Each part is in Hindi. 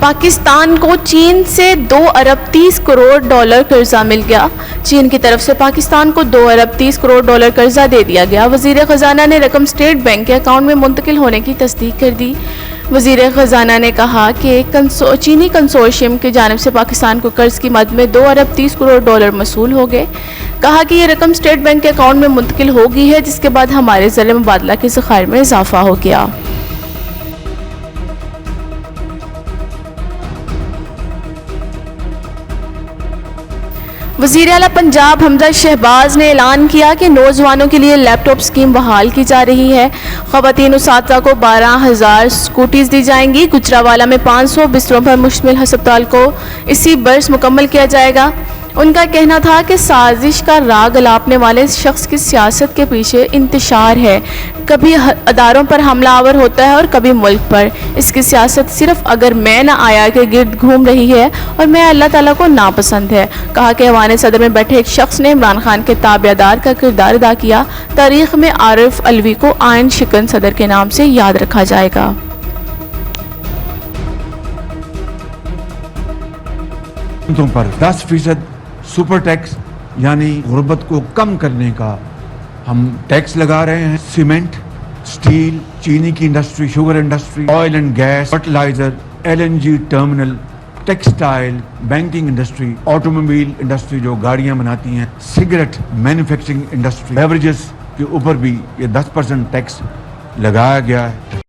पाकिस्तान को चीन से 2 अरब 30 करोड़ डॉलर कर्जा मिल गया। चीन की तरफ से पाकिस्तान को 2 अरब 30 करोड़ डॉलर कर्जा दे दिया गया। वज़ीर ख़जाना ने रकम स्टेट बैंक के अकाउंट में मुंतकिल होने की तस्दीक कर दी। वज़ीर ख़जाना ने कहा कि चीनी कंसोर्शियम की जानिब से पाकिस्तान को कर्ज की मद में 2 अरब 30 करोड़ डॉलर मसूल हो गए। कहा कि ये रकम स्टेट बैंक के अकाउंट में मुंतकिल हो गई है, जिसके बाद हमारे ज़र मुबादला के ज़खायर में इजाफा हो गया। वज़ीर आला पंजाब हमजा शहबाज ने ऐलान किया कि नौजवानों के लिए लैपटॉप स्कीम बहाल की जा रही है। ख़वातीन उसातिज़ा को 12,000 स्कूटीज़ दी जाएंगी। गुजरावाला में 500 बिस्तरों पर मुश्तमिल हस्पताल को इसी बरस मुकम्मल किया जाएगा। उनका कहना था कि साजिश का राग अलापने वाले शख्स की सियासत के पीछे इंतशार है। कभी अदारों पर हमलावर होता है और कभी मुल्क पर। इसकी सियासत सिर्फ अगर मैं ना आया के गिर्द घूम रही है और मैं अल्लाह ताला को नापसंद है। कहा कि ऐवान सदर में बैठे एक शख्स ने इमरान खान के ताबेदार का किरदार अदा किया। तारीख में आरिफ अलवी को आयन शिकन सदर के नाम से याद रखा जाएगा। तुम पर 10% सुपर टैक्स यानी गुर्बत को कम करने का हम टैक्स लगा रहे हैं। सीमेंट, स्टील, चीनी की industry, sugar industry, oil and gas, fertiliser, LNG terminal, textile, banking industry, automobile industry जो गाड़ियां बनाती हैं, सिगरेट मैन्युफैक्चरिंग इंडस्ट्री, बेवरेजेस के ऊपर भी ये 10% टैक्स लगाया गया है।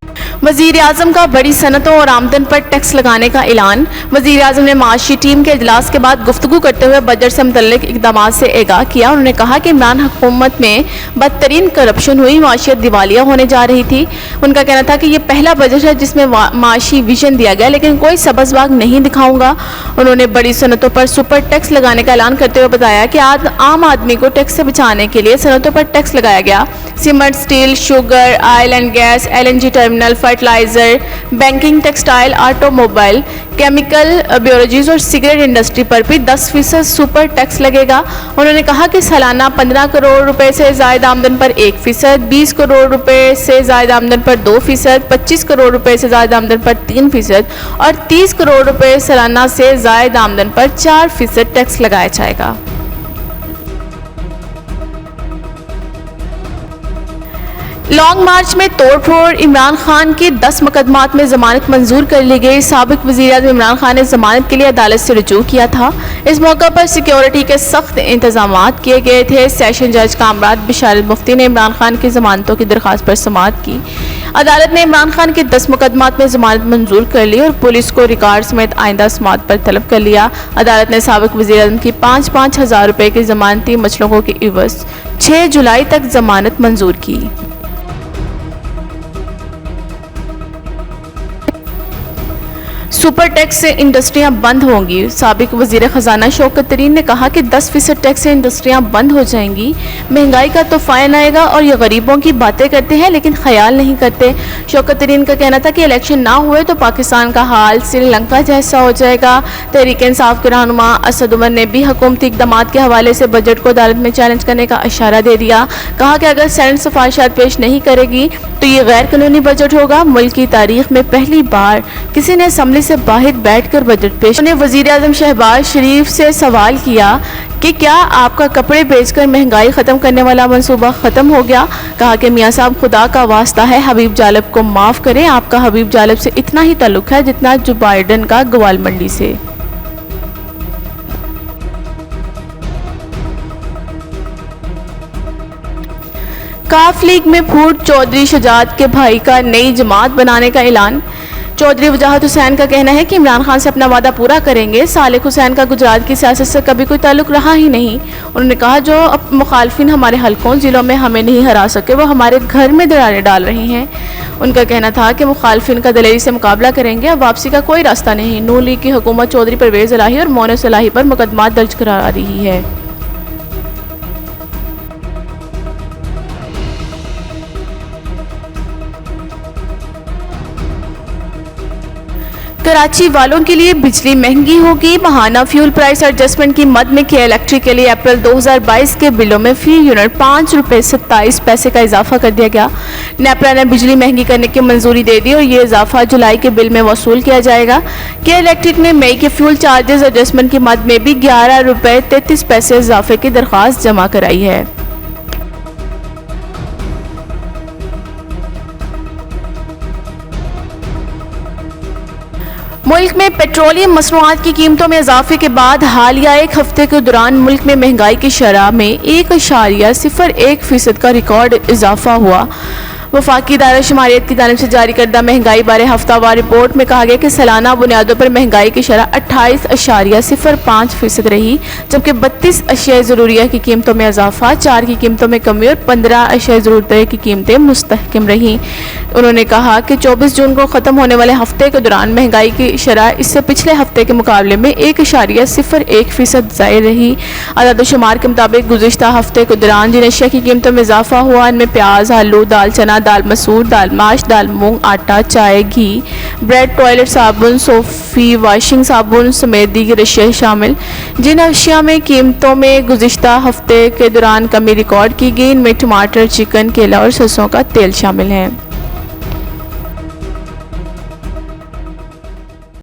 वज़ीर आज़म का बड़ी सनतों और आमदन पर टैक्स लगाने का ऐलान। वज़ीर आज़म ने माशी टीम के इजलास के बाद गुफ्तगू करते हुए बजट से मुतल्लिक़ इक़दाम से आगाह किया। उन्होंने कहा कि इमरान हुकूमत में बदतरीन करप्शन हुई, माशियत दिवालिया होने जा रही थी। उनका कहना था कि ये पहला बजट है जिसमें माशी विजन दिया गया, लेकिन कोई सबज़बाग नहीं दिखाऊंगा। उन्होंने बड़ी सनतों पर सुपर टैक्स लगाने का ऐलान करते हुए बताया कि आम आदमी को टैक्स से बचाने के लिए सनतों पर टैक्स लगाया गया। Cement, steel, sugar, oil and gas, LNG terminal, fertiliser, banking, textile, automobile, chemical, breweries और सिगरेट इंडस्ट्री पर भी 10% सुपर टैक्स लगेगा। उन्होंने कहा कि सालाना 15 करोड़ रुपए से ज़ायद आमदन पर 1%, 20 करोड़ रुपए से ज़ायद आमदन पर 2%, 25 करोड़ रुपए से ज़ायद आमदन पर 3% और 30 करोड़ रुपए सालाना से ज़ायद आमदन पर 4% टैक्स लगाया जाएगा। लॉन्ग मार्च में तोड़फोड़, इमरान खान के 10 मुकदमात में जमानत मंजूर कर ली गई। साबिक वज़ीर-ए-आज़म इमरान खान ने जमानत के लिए अदालत से रुजू किया था। इस मौका पर सिक्योरिटी के सख्त इंतजाम किए गए थे। सेशन जज कामराज बिशारत मुफ्ती ने इमरान खान की जमानतों की दरख्वास्त पर समाअत की। अदालत ने इमरान खान के 10 मुकदमात में जमानत मंजूर कर ली और पुलिस को रिकॉर्ड समेत आइंदा समाअत पर तलब कर लिया। अदालत ने साबिक वज़ीर-ए-आज़म की 5-5 हज़ार रुपये की जमानती मसलकों की इवज़ 6 जुलाई तक जमानत मंजूर की। सुपर टैक्स से इंडस्ट्रियां बंद होंगी। साबिक वज़ीर ख़जाना शौकत तरीन ने कहा कि 10% टैक्स से इंडस्ट्रियां बंद हो जाएंगी। महंगाई का तूफ़ान आएगा और ये गरीबों की बातें करते हैं लेकिन ख्याल नहीं करते। शौकत तरीन का कहना था कि इलेक्शन ना हुए तो पाकिस्तान का हाल श्रीलंका जैसा हो जाएगा। तहरीक इंसाफ के रहनुमा असद उमर ने भी हुकूमती इक़दामात के हवाले से बजट को अदालत में चैलेंज करने का इशारा दे दिया। कहा कि अगर सेनेट सिफारिशात पेश नहीं करेगी तो ये गैर कानूनी बजट होगा। मुल्क की तारीख में पहली बार किसी ने असम्बली से बाहर बैठकर बजट पेश। उन्होंने वज़ीर आज़म शहबाज शरीफ से सवाल किया कि क्या आपका कपड़े बेचकर महंगाई ख़त्म करने वाला मंसूबा ख़त्म हो गया। कहा कि मियाँ साहब खुदा का वास्ता है हबीब जालब को माफ़ करें, आपका हबीब जालब से इतना ही ताल्लुक़ है जितना जो बाइडन का ग्वाल मंडी से। काफ लीग में फूट, चौधरी शुजात के भाई का नई जमात बनाने का ऐलान। चौधरी वजाहत हुसैन का कहना है कि इमरान खान से अपना वादा पूरा करेंगे। सालिक हुसैन का गुजरात की सियासत से कभी कोई ताल्लुक रहा ही नहीं। उन्होंने कहा जो अब मुखालफिन हमारे हलकों ज़िलों में हमें नहीं हरा सके वो हमारे घर में दरारें डाल रही हैं। उनका कहना था कि मुखालफिन का दलेरी से मुकाबला करेंगे, अब वापसी का कोई रास्ता नहीं। नून लीग की हुकूमत चौधरी परवेज़ इलाही और मोइन सलाही पर मुकदमा दर्ज करा रही है। कराची वालों के लिए बिजली महंगी होगी। महाना फ्यूल प्राइस एडजस्टमेंट की मद में के इलेक्ट्रिक के लिए अप्रैल 2022 के बिलों में फी यूनिट 5 रुपये 27 पैसे का इजाफा कर दिया गया। नेपरा ने बिजली महंगी करने की मंजूरी दे दी और ये इजाफा जुलाई के बिल में वसूल किया जाएगा। के इलेक्ट्रिक ने मई के फ्यूल चार्जेस एडजस्टमेंट की मद में भी 11 रुपये 33 पैसे इजाफे की दरख्वास्त जमा कराई है। मुल्क में पेट्रोलियम मसनूआत की कीमतों में इजाफे के बाद हालिया एक हफ्ते के दौरान मुल्क में महंगाई की शरह में 1.01% का रिकॉर्ड इजाफा हुआ। वफाकी इदारा शुमारियत की जानिब से जारी करदा महंगाई बारे हफ्तावार रिपोर्ट में कहा गया कि सालाना बुनियादों पर महंगाई की शरह 28.05% रही, जबकि 32 अशिया ज़रूरिया की कीमतों में इजाफा, 4 की कीमतों में कमी और 15 अशिया ज़रूरत की कीमतें मुस्तहकम रहीं। उन्होंने कहा कि 24 जून को ख़त्म होने वाले हफ्ते के दौरान महंगाई की शरह इससे पिछले हफ्ते के मुकाबले में 1.01% ज़ायद रही। आदाद-ओ-शुमार के मुताबिक गुज़िश्ता हफ्ते के दौरान जिन अशिया की कीमतों में इजाफा हुआ इनमें प्याज, आलू, दाल चना, दाल मसूर, दाल माश, दाल मूंग, आटा, चाय, घी, ब्रेड, टॉयलेट साबुन, सोफी, वाशिंग साबुन समेत दीगर अशिया शामिल। जिन अशिया में कीमतों में गुज़िश्ता हफ्ते के दौरान कमी रिकॉर्ड की गई इनमें टमाटर, चिकन, केला और सरसों का तेल शामिल है।